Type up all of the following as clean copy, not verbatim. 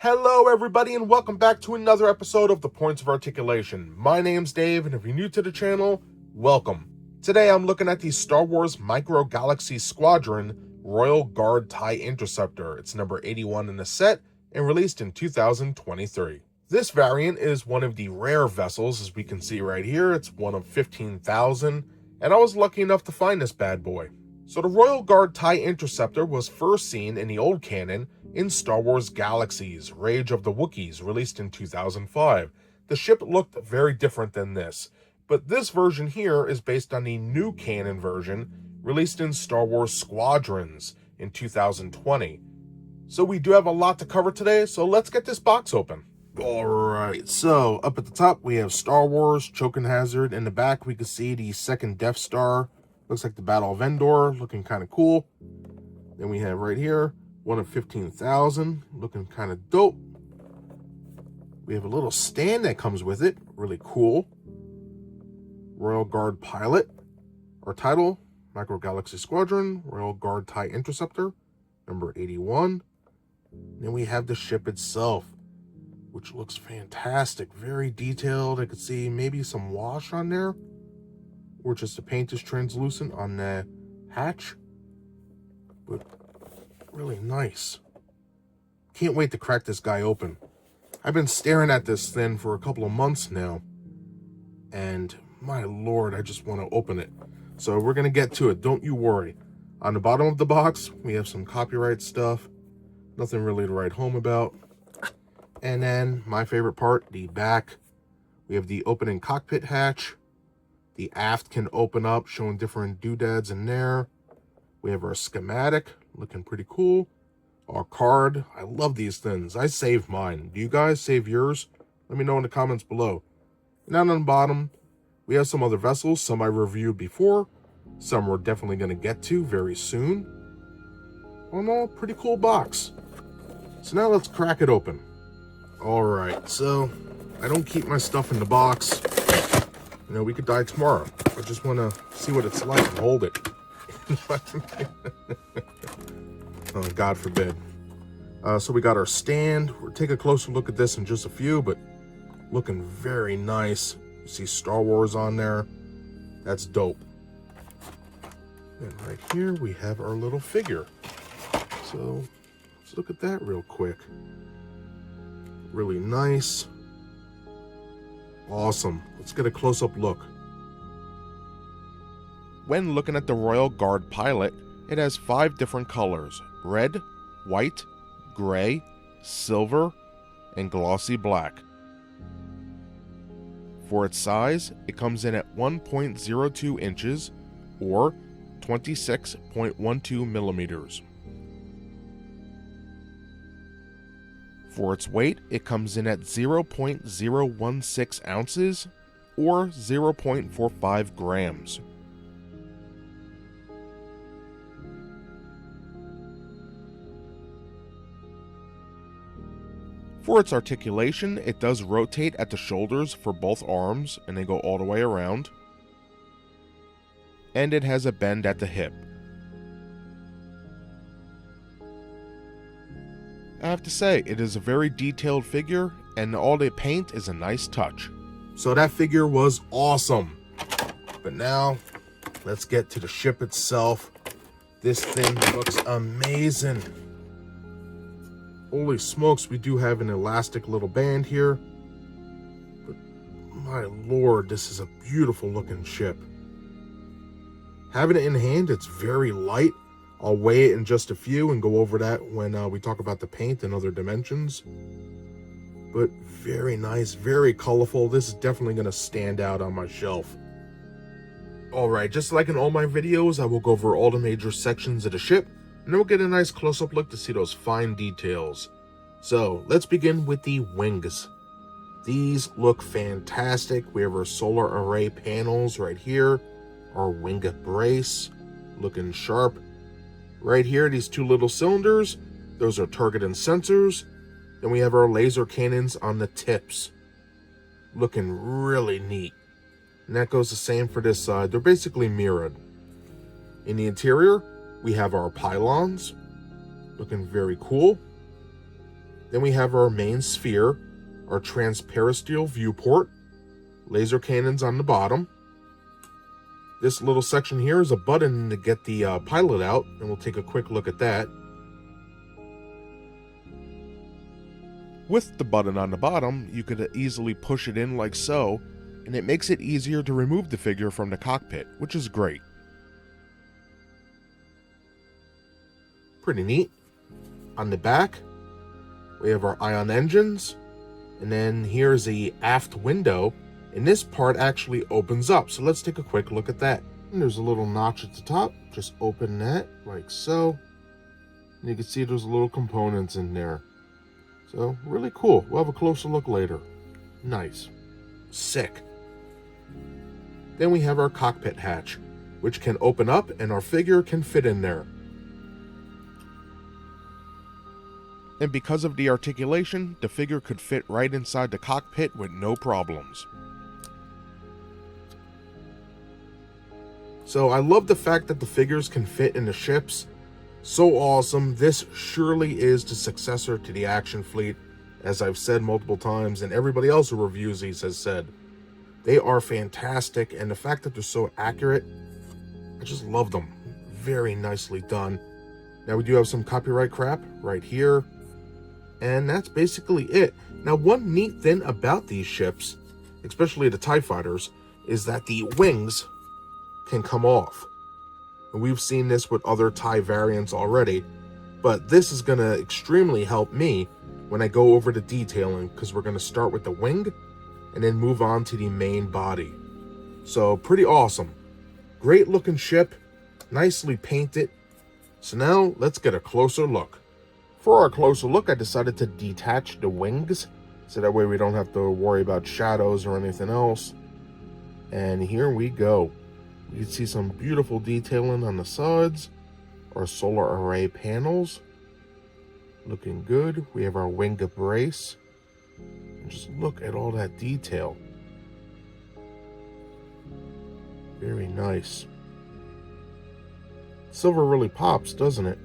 Hello everybody and welcome back to another episode of The Points of Articulation. My name's Dave, and if you're new to the channel, welcome. Today I'm looking at the Star Wars Micro Galaxy Squadron Royal Guard TIE Interceptor. It's number 81 in the set and released in 2023. This variant is one of the rare vessels, as we can see right here. It's one of 15,000, and I was lucky enough to find this bad boy. So the Royal Guard TIE Interceptor was first seen in the old canon in Star Wars Galaxies, Rage of the Wookiees, released in 2005. The ship looked very different than this, but this version here is based on the new canon version, released in Star Wars Squadrons in 2020. So we do have a lot to cover today, so let's get this box open. Alright, so up at the top we have Star Wars, Choking Hazard. In the back we can see the second Death Star. Looks like the Battle of Endor, looking kind of cool. Then we have right here, one of 15,000, looking kind of dope. We have a little stand that comes with it, really cool. Royal Guard Pilot. Our title, Micro Galaxy Squadron, Royal Guard TIE Interceptor, number 81. Then we have the ship itself, which looks fantastic, very detailed. I could see maybe some wash on there, or just the paint is translucent on the hatch, but really nice. Can't wait to crack this guy open. I've been staring at this thing for a couple of months now, and my lord, I just want to open it. So we're going to get to it, don't you worry. On the bottom of the box, we have some copyright stuff. Nothing really to write home about. And then, my favorite part, the back. We have the opening cockpit hatch. The aft can open up, showing different doodads in there. We have our schematic, looking pretty cool. Our card. I love these things. I saved mine. Do you guys save yours? Let me know in the comments below. And down on the bottom, we have some other vessels. Some I reviewed before. Some we're definitely going to get to very soon. Oh no, pretty cool box. So now let's crack it open. Alright, so I don't keep my stuff in the box. You know, we could die tomorrow. I just want to see what it's like and hold it. Oh, God forbid. So we got our stand. We'll take a closer look at this in just a few, but looking very nice. You see Star Wars on there. That's dope. And right here, we have our little figure. So let's look at that real quick. Really nice. Awesome. Let's get a close-up look. When looking at the Royal Guard Pilot, it has 5 different colors: red, white, gray, silver, and glossy black. For its size, it comes in at 1.02 inches or 26.12 millimeters. For its weight, it comes in at 0.016 ounces or 0.45 grams. For its articulation, it does rotate at the shoulders for both arms, and they go all the way around. And it has a bend at the hip. I have to say, it is a very detailed figure, and all the paint is a nice touch. So that figure was awesome. But now, let's get to the ship itself. This thing looks amazing. Holy smokes, we do have an elastic little band here. But my lord, this is a beautiful looking ship. Having it in hand, it's very light. I'll weigh it in just a few and go over that when we talk about the paint and other dimensions. But very nice, very colorful. This is definitely going to stand out on my shelf. Alright, just like in all my videos, I will go over all the major sections of the ship, and then we'll get a nice close-up look to see those fine details. So, let's begin with the wings. These look fantastic. We have our solar array panels right here. Our wing brace, looking sharp. Right here, these 2 little cylinders, those are target and sensors. Then we have our laser cannons on the tips. Looking really neat. And that goes the same for this side. They're basically mirrored. In the interior, we have our pylons. Looking very cool. Then we have our main sphere, our transperisteel viewport, laser cannons on the bottom. This little section here is a button to get the pilot out, and we'll take a quick look at that. With the button on the bottom, you could easily push it in like so, and it makes it easier to remove the figure from the cockpit, which is great. Pretty neat. On the back, we have our ion engines, and then here's the aft window, and this part actually opens up, so let's take a quick look at that. And there's a little notch at the top, just open that like so, and you can see there's little components in there. So really cool. We'll have a closer look later. Nice. Sick. Then we have our cockpit hatch, which can open up and our figure can fit in there. And because of the articulation, the figure could fit right inside the cockpit with no problems. So I love the fact that the figures can fit in the ships. So awesome. This surely is the successor to the action fleet, as I've said multiple times, and everybody else who reviews these has said. They are fantastic, and the fact that they're so accurate, I just love them. Very nicely done. Now we do have some copyright crap right here, and that's basically it. Now one neat thing about these ships, especially the TIE fighters, is that the wings can come off. And we've seen this with other TIE variants already, but this is going to extremely help me when I go over the detailing, because we're going to start with the wing and then move on to the main body. So pretty awesome. Great looking ship, nicely painted. So now let's get a closer look. For our closer look, I decided to detach the wings, so that way we don't have to worry about shadows or anything else. And here we go. You can see some beautiful detailing on the sides, our solar array panels, looking good. We have our wing brace, and just look at all that detail. Very nice. Silver really pops, doesn't it?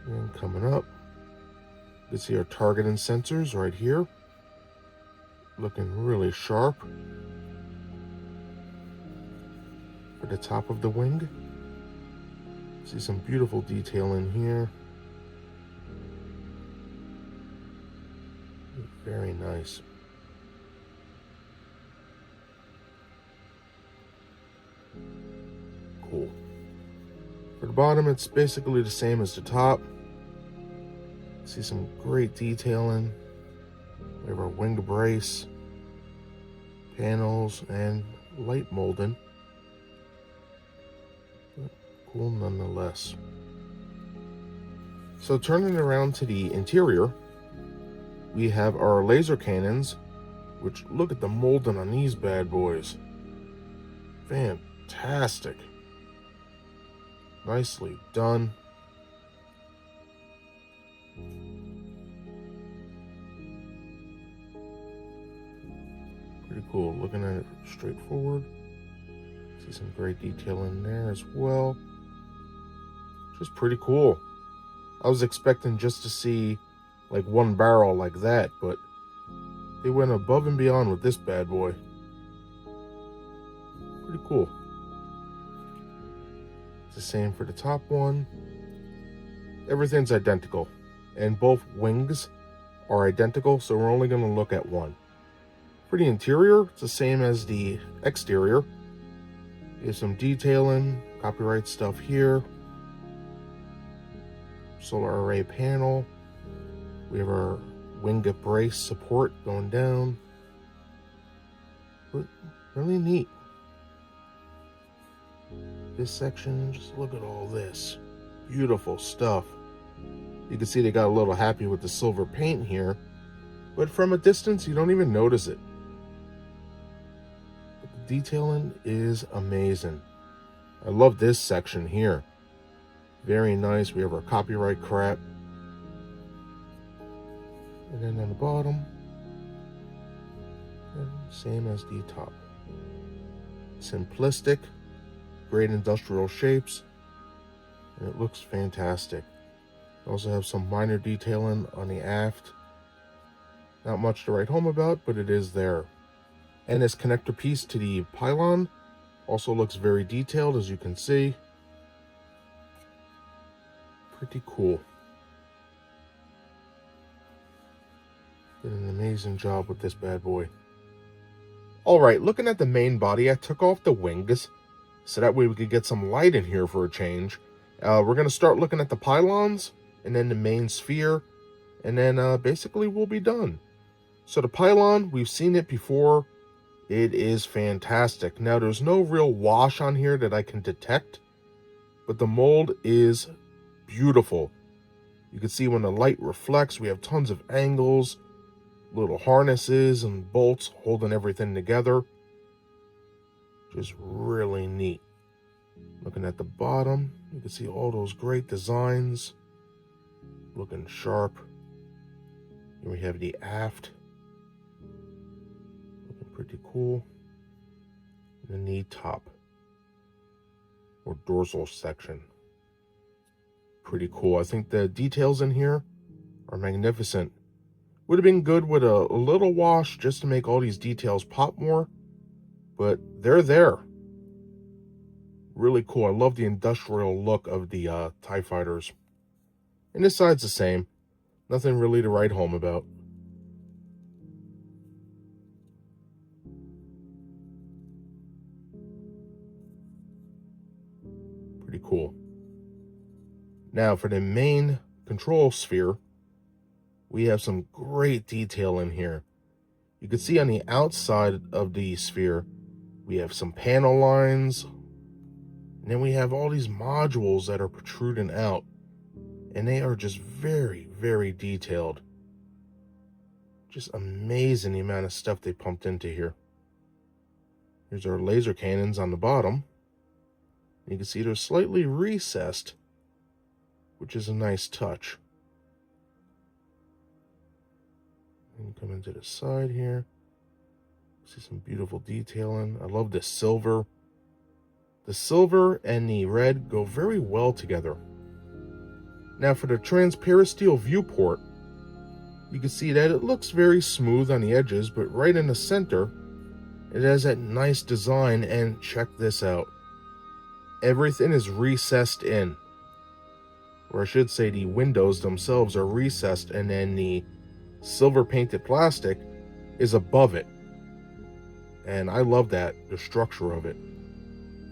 And coming up, you can see our targeting sensors right here, looking really sharp. For the top of the wing, see some beautiful detail in here. Very nice. Cool. For the bottom, it's basically the same as the top. See some great detailing. We have our wing brace, panels, and light molding. Cool nonetheless. So turning around to the interior, we have our laser cannons, which look at the molding on these bad boys. Fantastic. Nicely done. Pretty cool. Looking at it straightforward. See some great detail in there as well. Just pretty cool. I was expecting just to see like one barrel like that, but they went above and beyond with this bad boy. Pretty cool. It's the same for the top one. Everything's identical, and both wings are identical, so we're only going to look at one. For the interior, it's the same as the exterior. There's some detailing, copyright stuff here. Solar array panel. We have our wing brace support going down. But really neat. This section, just look at all this. Beautiful stuff. You can see they got a little happy with the silver paint here, but from a distance, you don't even notice it. But the detailing is amazing. I love this section here. Very nice. We have our copyright crap. And then on the bottom, same as the top. Simplistic, great industrial shapes, and it looks fantastic. Also have some minor detailing on the aft. Not much to write home about, but it is there. And this connector piece to the pylon also looks very detailed, as you can see. Pretty cool. Did an amazing job with this bad boy. Alright, looking at the main body, I took off the wings, so that way we could get some light in here for a change. We're going to start looking at the pylons, and then the main sphere, and then basically we'll be done. So the pylon, we've seen it before. It is fantastic. Now, there's no real wash on here that I can detect, but the mold is beautiful. You can see when the light reflects, we have tons of angles, little harnesses and bolts holding everything together. Just really neat. Looking at the bottom, you can see all those great designs. Looking sharp. Here we have the aft. Looking pretty cool. And the top, or dorsal section. Pretty cool. I think the details in here are magnificent. Would have been good with a little wash just to make all these details pop more, but they're there. Really cool. I love the industrial look of the TIE fighters. And this side's the same. Nothing really to write home about. Pretty cool. Now for the main control sphere, we have some great detail in here. You can see on the outside of the sphere, we have some panel lines, and then we have all these modules that are protruding out, and they are just very, very detailed. Just amazing the amount of stuff they pumped into here. Here's our laser cannons on the bottom. You can see they're slightly recessed, which is a nice touch. And come into the side here. See some beautiful detailing. I love the silver. The silver and the red go very well together. Now for the transparisteel viewport, you can see that it looks very smooth on the edges, but right in the center, it has that nice design, and check this out. Everything is recessed in. Or I should say the windows themselves are recessed, and then the silver painted plastic is above it. And I love that, the structure of it.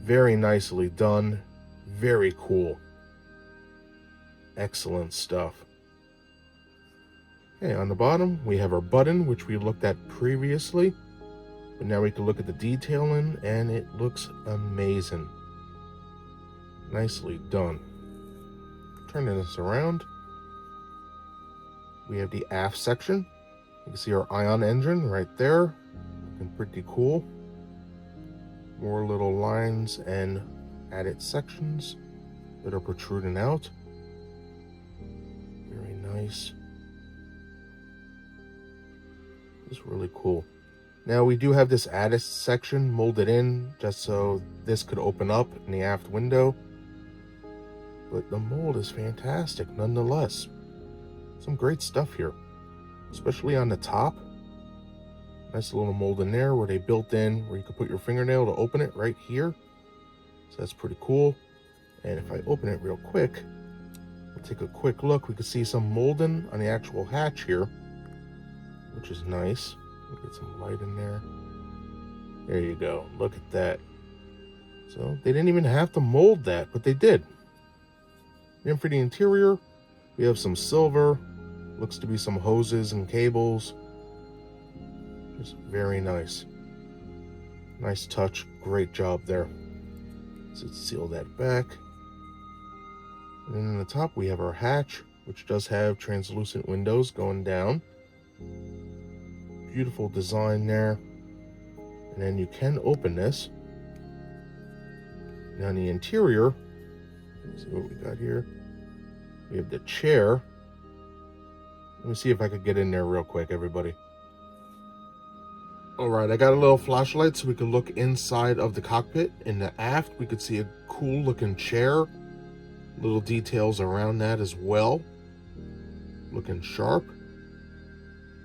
Very nicely done. Very cool. Excellent stuff. Okay, on the bottom, we have our button, which we looked at previously. But now we can look at the detailing, and it looks amazing. Nicely done. Turning this around, we have the aft section. You can see our ion engine right there. Looking pretty cool. More little lines and added sections that are protruding out. Very nice. It's really cool. Now we do have this added section molded in just so this could open up in the aft window. But the mold is fantastic nonetheless. Some great stuff here, especially on the top. Nice little mold in there where they built in where you could put your fingernail to open it right here. So that's pretty cool. And if I open it real quick, we'll take a quick look. We can see some molding on the actual hatch here, which is nice. We'll get some light in there. There you go. Look at that. So they didn't even have to mold that, but they did. Then for the interior, we have some silver. Looks to be some hoses and cables. Just very nice. Nice touch. Great job there. So let's seal that back. And then on the top, we have our hatch, which does have translucent windows going down. Beautiful design there. And then you can open this. Now on the interior, let's see what we got here. We have the chair. Let me see if I could get in there real quick, everybody. Alright, I got a little flashlight so we can look inside of the cockpit. In the aft, we could see a cool looking chair. Little details around that as well. looking sharp.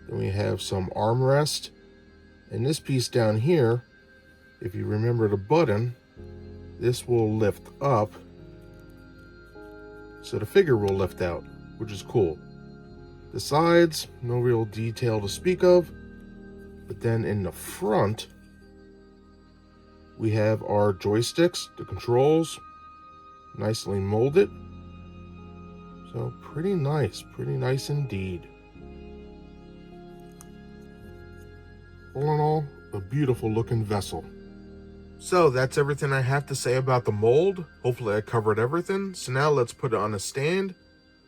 Then we have some armrest. And this piece down here, if you remember the button, this will lift up. So the figure will lift out, which is cool. The sides, no real detail to speak of. But then in the front, we have our joysticks, the controls, nicely molded. So pretty nice indeed. All in all, a beautiful looking vessel. So that's everything I have to say about the mold. Hopefully I covered everything. So now let's put it on a stand,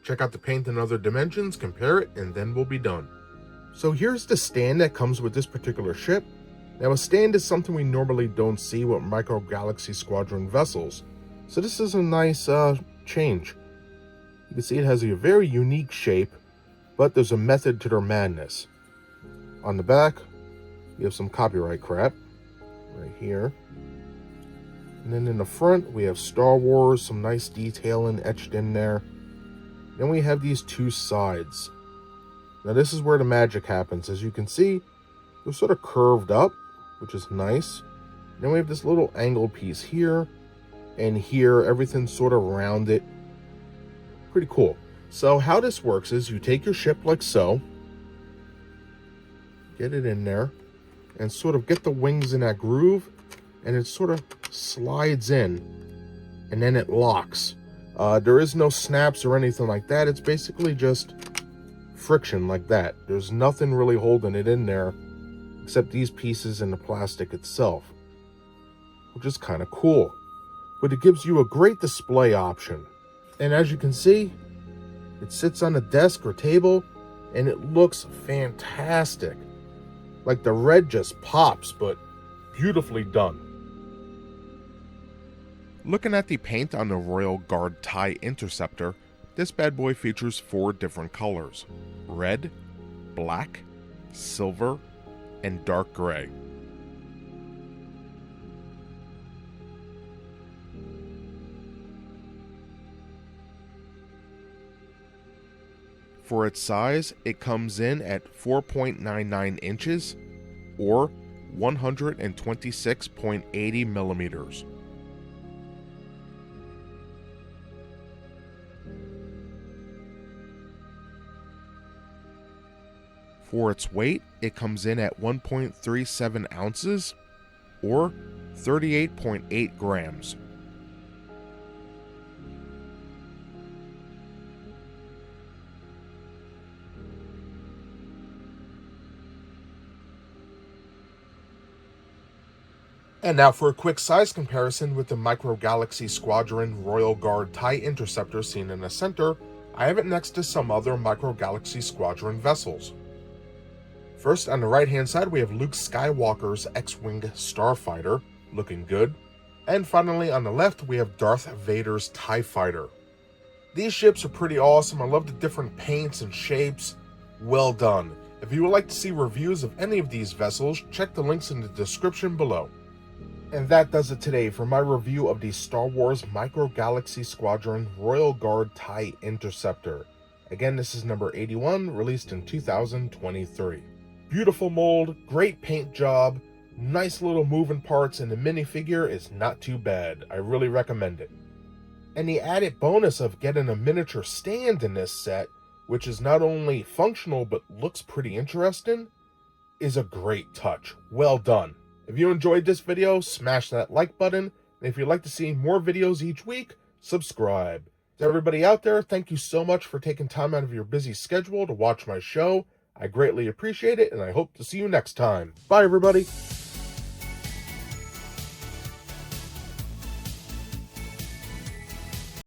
check out the paint and other dimensions, compare it, and then we'll be done. So here's the stand that comes with this particular ship. Now a stand is something we normally don't see with Micro Galaxy Squadron vessels. So this is a nice change. You can see it has a very unique shape, but there's a method to their madness. On the back, we have some copyright crap right here. And then in the front, we have Star Wars, some nice detailing etched in there. Then we have these two sides. Now this is where the magic happens. As you can see, they're sort of curved up, which is nice. Then we have this little angle piece here and here, everything's sort of rounded. Pretty cool. So how this works is you take your ship like so, get it in there, and sort of get the wings in that groove, and it sort of slides in, and then it locks. There is no snaps or anything like that. It's basically just friction like that. There's nothing really holding it in there except these pieces and the plastic itself, which is kind of cool. But it gives you a great display option. And as you can see, it sits on a desk or table, and it looks fantastic. Like the red just pops, but beautifully done. Looking at the paint on the Royal Guard TIE Interceptor, this bad boy features 4 different colors: red, black, silver, and dark gray. For its size, it comes in at 4.99 inches or 126.80 millimeters. For its weight, it comes in at 1.37 ounces or 38.8 grams. And now for a quick size comparison with the Micro Galaxy Squadron Royal Guard TIE Interceptor seen in the center, I have it next to some other Micro Galaxy Squadron vessels. First, on the right hand side, we have Luke Skywalker's X-Wing Starfighter, looking good. And finally on the left, we have Darth Vader's TIE Fighter. These ships are pretty awesome. I love the different paints and shapes. Well done. If you would like to see reviews of any of these vessels, check the links in the description below. And that does it today for my review of the Star Wars Micro Galaxy Squadron Royal Guard TIE Interceptor. Again, this is number 81, released in 2023. Beautiful mold, great paint job, nice little moving parts, and the minifigure is not too bad. I really recommend it. And the added bonus of getting a miniature stand in this set, which is not only functional but looks pretty interesting, is a great touch. Well done. If you enjoyed this video, smash that like button, and if you'd like to see more videos each week, subscribe. To everybody out there, thank you so much for taking time out of your busy schedule to watch my show. I greatly appreciate it, and I hope to see you next time. Bye, everybody.